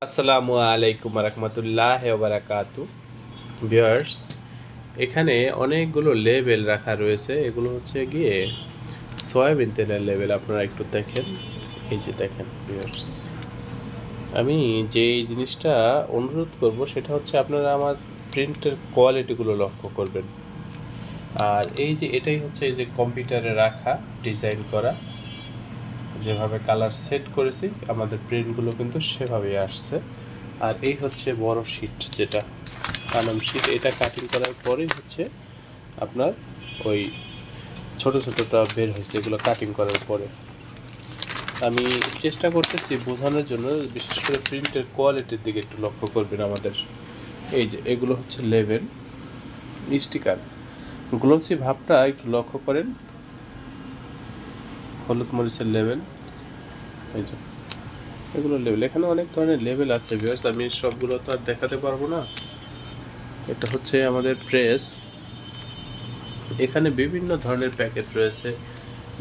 আসসালামু আলাইকুম রহমতুল্লাহ বারাকাতু। ভিউয়ার্স, এখানে অনেকগুলো লেবেল রাখা রয়েছে। এগুলো হচ্ছে গিয়ে সয়াবিন তেলের লেবেল। আপনারা একটু দেখেন, এই যে দেখেন ভিউয়ার্স, আমি যে জিনিসটা অনুরোধ করব সেটা হচ্ছে আপনারা আমার প্রিন্টের কোয়ালিটিগুলো লক্ষ্য করবেন। আর এই যে এটাই হচ্ছে এই যে কম্পিউটারে রাখা, ডিজাইন করা, যেভাবে কালার সেট করেছি আমাদের প্রিন্টগুলো কিন্তু সেভাবেই আসছে। আর এই হচ্ছে বড় শিট, যেটা কালাম শিট, এটা কাটিং করার পরেই হচ্ছে আপনার ওই ছোট ছোটটা বের হয়েছে, এগুলো কাটিং করার পরে। আমি চেষ্টা করতেছি বোঝানোর জন্য, বিশেষ করে প্রিন্টের কোয়ালিটির দিকে একটু লক্ষ্য করবেন আমাদের। এই যে এগুলো হচ্ছে লেবেল, স্টিকার, গ্লোসি ভাবটা একটু লক্ষ্য করেন। হলুদ মরিচের লেবেল, এই যে এগুলো লেবেল। এখানে অনেক ধরনের লেবেল আছে ভিউয়ার্স, আমি সবগুলো তো আর দেখাতে পারবো না। এটা হচ্ছে আমাদের প্রেস। এখানে বিভিন্ন ধরনের প্যাকেট রয়েছে,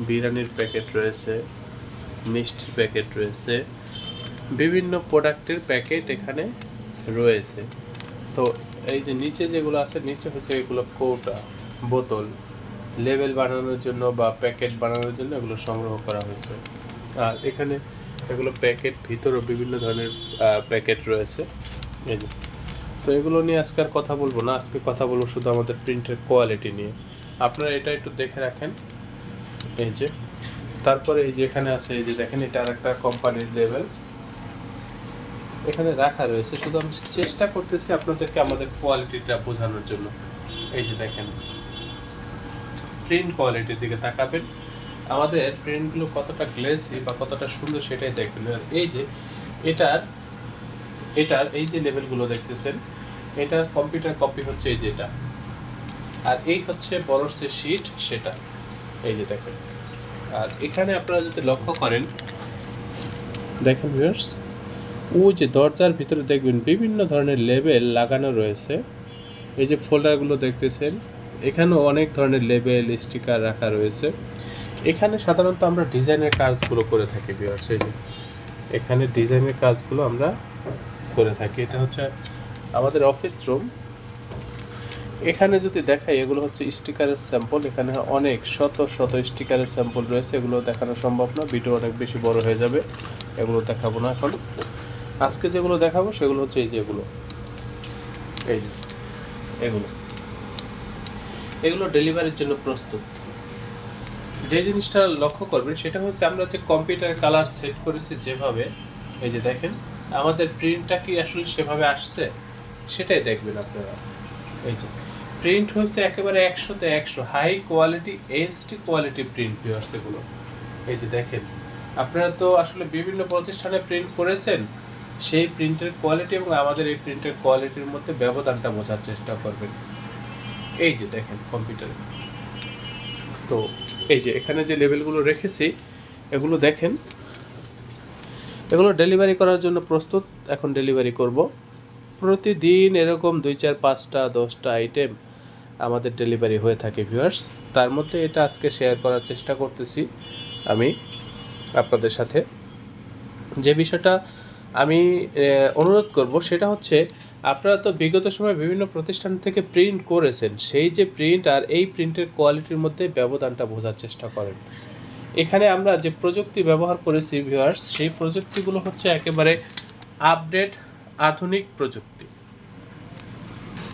বিরিয়ানির প্যাকেট রয়েছে, মিষ্টির প্যাকেট রয়েছে, বিভিন্ন প্রোডাক্টের প্যাকেট এখানে রয়েছে। তো এই যে নিচে যেগুলো আছে, নিচে হচ্ছে এগুলো কৌটা, বোতল, লেবেল বানানোর জন্য বা প্যাকেট বানানোর জন্য এগুলো সংগ্রহ করা হয়েছে। আর এখানে এগুলো প্যাকেট, ভিতরেও বিভিন্ন ধরনের প্যাকেট রয়েছে। এই যে, তো এগুলো নিয়ে আজকে আর কথা বলবো না, আজকে কথা বলবো শুধু আমাদের প্রিন্টের কোয়ালিটি নিয়ে। আপনারা এটা একটু দেখে রাখেন। এই যে তারপরে এই যে এখানে আছে, এই যে দেখেন, এটা আর একটা কোম্পানির লেভেল এখানে রাখা রয়েছে। শুধু আমি চেষ্টা করতেছি আপনাদেরকে আমাদের কোয়ালিটিটা বোঝানোর জন্য। এই যে দেখেন, প্রিন্ট কোয়ালিটির দিকে তাকাবেন, আমাদের প্রিন্টগুলো কতটা গ্লেসি বা কতটা সুন্দর সেটাই দেখবেন। আর এই যে এটার এটার এই যে লেভেলগুলো দেখতেছেন, এটার কম্পিউটার কপি হচ্ছে এই যে এটা, আর এই হচ্ছে বড় যে শিট সেটা, এই যে দেখেন। আর এখানে আপনারা যদি লক্ষ্য করেন, দেখেন ভিউয়ার্স, ওই যে দরজার ভিতরে দেখবেন বিভিন্ন ধরনের লেবেল লাগানো রয়েছে। এই যে ফোল্ডারগুলো দেখতেছেন, এখানেও অনেক ধরনের লেবেল, স্টিকার রাখা রয়েছে। এখানে সাধারণত আমরা ডিজাইনের কাজগুলো করে থাকি ভিউয়ার্স। এই যে এখানে ডিজাইনের কাজগুলো আমরা করে থাকি। এটা হচ্ছে আমাদের অফিস রুম। এখানে যদি দেখাই, এগুলো হচ্ছে স্টিকারের স্যাম্পল। এখানে অনেক শত শত স্টিকারের স্যাম্পল রয়েছে, এগুলো দেখানো সম্ভব না, ভিডিও অনেক বেশি বড় হয়ে যাবে, এগুলো দেখাবো না এখন। আজকে যেগুলো দেখাবো সেগুলো হচ্ছে এই যে এগুলো, এই যে এগুলো এগুলো ডেলিভারির জন্য প্রস্তুত। যে জিনিসটা লক্ষ্য করবেন সেটা হচ্ছে আমরা যে কম্পিউটারে কালার সেট করেছি যেভাবে, এই যে দেখেন আমাদের প্রিন্টটা কি আসলে সেভাবে আসছে সেটাই দেখবেন আপনারা। এই যে প্রিন্ট হয়েছে একেবারে 100-তে 100 high quality, HD quality print viewers এগুলো। এই যে দেখেন, আপনারা তো আসলে বিভিন্ন প্রতিষ্ঠানে প্রিন্ট করেছেন, সেই প্রিন্টের কোয়ালিটি এবং আমাদের এই প্রিন্টের কোয়ালিটির মধ্যে ব্যবধানটা বোঝার চেষ্টা করবেন। এই যে দেখেন কম্পিউটারে, তো এই যে এখানে যে লেভেলগুলো রেখেছি এগুলো দেখেন, এগুলো ডেলিভারি করার জন্য প্রস্তুত। এখন ডেলিভারি করব। প্রতিদিন এরকম 2-4-5টা 10টা আইটেম আমাদের ডেলিভারি হয়ে থাকে ভিউয়ার্স। তার মধ্যে এটা আজকে শেয়ার করার চেষ্টা করতেছি আমি আপনাদের সাথে। যে বিষয়টা আমি অনুরোধ করব সেটা হচ্ছে, আপনারা তো বিগত সময় বিভিন্ন প্রতিষ্ঠান থেকে প্রিন্ট করেছেন, সেই যে প্রিন্ট আর এই প্রিন্টের কোয়ালিটির মধ্যে ব্যবধানটা বোঝার চেষ্টা করেন। এখানে আমরা যে প্রযুক্তি ব্যবহার করেছি ভিউয়ার্স, সেই প্রযুক্তিগুলো হচ্ছে একেবারে আপডেট, আধুনিক প্রযুক্তি।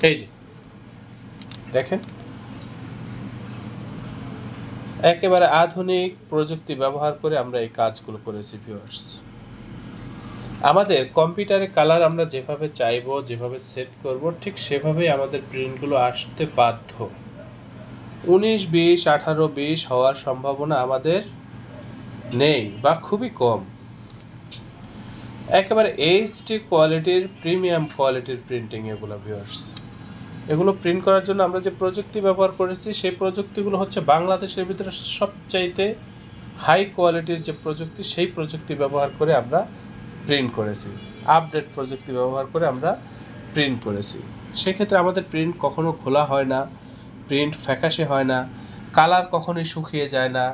এই যে দেখেন, একেবারে আধুনিক প্রযুক্তি ব্যবহার করে আমরা এই কাজগুলো করেছি ভিউয়ার্স। আমাদের কম্পিউটারে কালার আমরা যেভাবে চাইবো, যেভাবে সেট করব, ঠিক সেভাবেই আমাদের প্রিন্টগুলো আসতে বাধ্য। 19, 20, 18, 20 হওয়ার সম্ভাবনা আমাদের নেই বা খুবই কম। একেবারে এইচডি কোয়ালিটির, প্রিমিয়াম কোয়ালিটির প্রিন্টিং এগুলো ভিউয়ার্স। এগুলো প্রিন্ট করার জন্য আমরা যে প্রযুক্তি ব্যবহার করেছি, সেই প্রযুক্তিগুলো হচ্ছে বাংলাদেশের ভিতরে সবচাইতে হাই কোয়ালিটির যে প্রযুক্তি, সেই প্রযুক্তি ব্যবহার করে আমরা প্রিন্ট করেছি। আপডেট প্রযুক্তি ব্যবহার করে আমরা প্রিন্ট করেছি। সেক্ষেত্রে আমাদের প্রিন্ট কখনো খোলা হয় না, প্রিন্ট ফ্যাকাশে হয় না, কালার কখনোই শুকিয়ে যায় না,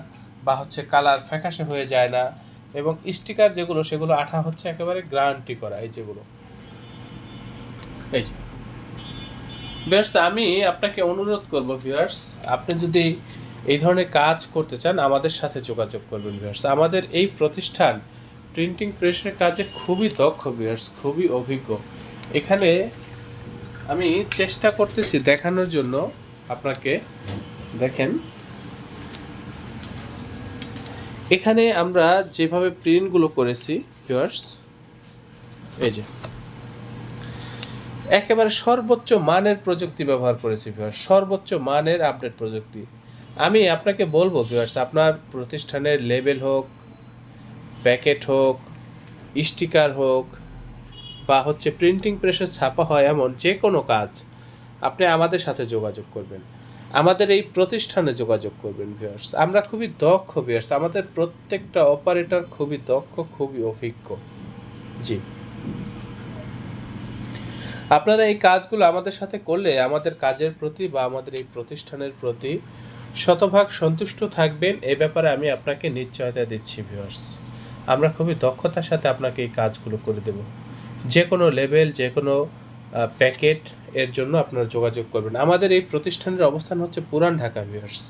বা হচ্ছে কালার ফ্যাকাশে হয়ে যায় না। এবং স্টিকার যেগুলো সেগুলো আঠা হচ্ছে একেবারে গ্যারান্টি করা, এই যেগুলো। এই যে ভিউয়ার্স, আমি আপনাকে অনুরোধ করব ভিউয়ার্স, আপনি যদি এই ধরনের কাজ করতে চান আমাদের সাথে যোগাযোগ করবেন ভিউয়ার্স। আমাদের এই প্রতিষ্ঠান প্রিন্টিং প্রেসের কাজে খুবই দক্ষ ভিউয়ার্স, খুবই অভিজ্ঞ। এখানে আমি চেষ্টা করতেছি দেখানোর জন্য আপনাকে। দেখেন এখানে আমরা যেভাবে প্রিন্টগুলো করেছি ভিউয়ার্স, এই যে একেবারে সর্বোচ্চ মানের প্রযুক্তি ব্যবহার করেছি ভিউয়ার্স, সর্বোচ্চ মানের আপডেট প্রযুক্তি। আমি আপনাকে বলবো ভিউয়ার্স, আপনার প্রতিষ্ঠানের লেবেল হোক, প্যাকেট হোক, স্টিকার হোক, বা হচ্ছে প্রিন্টিং প্রেসে ছাপা হয় এমন যে কোনো কাজ আপনি আমাদের সাথে যোগাযোগ করবেন, আমাদের এই প্রতিষ্ঠানে যোগাযোগ করবেন ভিউয়ার্স। আমরা খুবই দক্ষ ভিউয়ার্স, আমাদের প্রত্যেকটা অপারেটর খুবই দক্ষ, খুবই অভিজ্ঞ। জি, আপনারা এই কাজগুলো আমাদের সাথে করলে আমাদের কাজের প্রতি বা আমাদের এই প্রতিষ্ঠানের প্রতি শতভাগ সন্তুষ্ট থাকবেন, এই ব্যাপারে আমি আপনাকে নিশ্চয়তা দিচ্ছি ভিউয়ার্স। আমরা খুবই দক্ষতার সাথে আপনাকে এই কাজগুলো করে দেব। যে কোনো লেভেল, যে কোনো প্যাকেট এর জন্য আপনারা যোগাযোগ করবেন। আমাদের এই প্রতিষ্ঠানের অবস্থান হচ্ছে পুরান ঢাকা ভিউয়ার্স।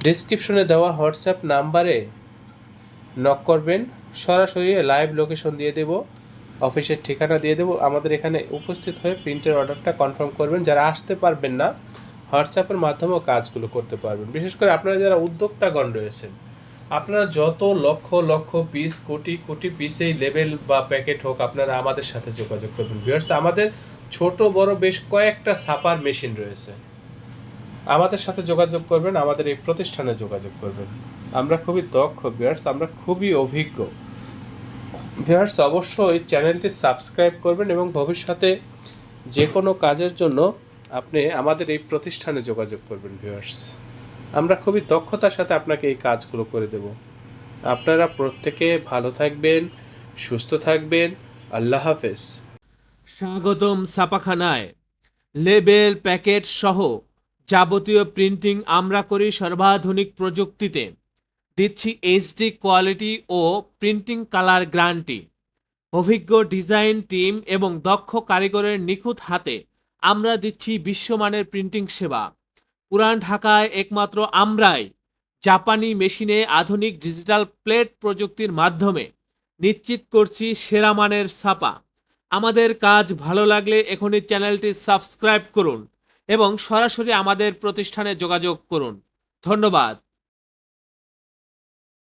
ডেসক্রিপশনে দেওয়া হোয়াটসঅ্যাপ নাম্বারে নক করবেন, সরাসরি লাইভ লোকেশন দিয়ে দেব, অফিসের ঠিকানা দিয়ে দেবো। আমাদের এখানে উপস্থিত হয়ে প্রিন্টের অর্ডারটা কনফার্ম করবেন। যারা আসতে পারবেন না, হোয়াটসঅ্যাপের মাধ্যমেও কাজগুলো করতে পারবেন। বিশেষ করে আপনারা যারা উদ্যোক্তাগণ রয়েছেন, আপনারা যত লক্ষ লক্ষ পিস, কোটি কোটি পিসেই লেবেল বা প্যাকেট হোক, আপনারা আমাদের সাথে যোগাযোগ করবেন ভিউয়ার্স। আমাদের ছোট বড় বেশ কয়েকটা ছাপার মেশিন রয়েছে, আমাদের সাথে যোগাযোগ করবেন, আমাদের এই প্রতিষ্ঠানে যোগাযোগ করবেন। আমরা খুবই দক্ষ ভিউয়ার্স, আমরা খুবই অভিজ্ঞ ভিউয়ার্স। অবশ্যই চ্যানেলটি সাবস্ক্রাইব করবেন এবং ভবিষ্যতে যে কোনো কাজের জন্য আপনি আমাদের এই প্রতিষ্ঠানে যোগাযোগ করবেন ভিউয়ার্স। আমরা খুবই দক্ষতার সাথে আপনাকে এই কাজগুলো করে দেব। আপনারা প্রত্যেকে ভালো থাকবেন, সুস্থ থাকবেন। আল্লাহ হাফেজ। স্বাগতম ছাপাখানায়। লেবেল, প্যাকেট সহ যাবতীয় প্রিন্টিং আমরা করি সর্বাধুনিক প্রযুক্তিতে। দিচ্ছি এইচডি কোয়ালিটি ও প্রিন্টিং কালার গ্যারান্টি। অভিজ্ঞ ডিজাইন টিম এবং দক্ষ কারিগরের নিখুঁত হাতে আমরা দিচ্ছি বিশ্বমানের প্রিন্টিং সেবা। পুরান ঢাকায় একমাত্র আমরাই জাপানি মেশিনে আধুনিক ডিজিটাল প্লেট প্রযুক্তির মাধ্যমে নিশ্চিত করছি সেরা মানের ছাপা। আমাদের কাজ ভালো লাগলে এখনই চ্যানেলটি সাবস্ক্রাইব করুন এবং সরাসরি আমাদের প্রতিষ্ঠানে যোগাযোগ করুন। ধন্যবাদ।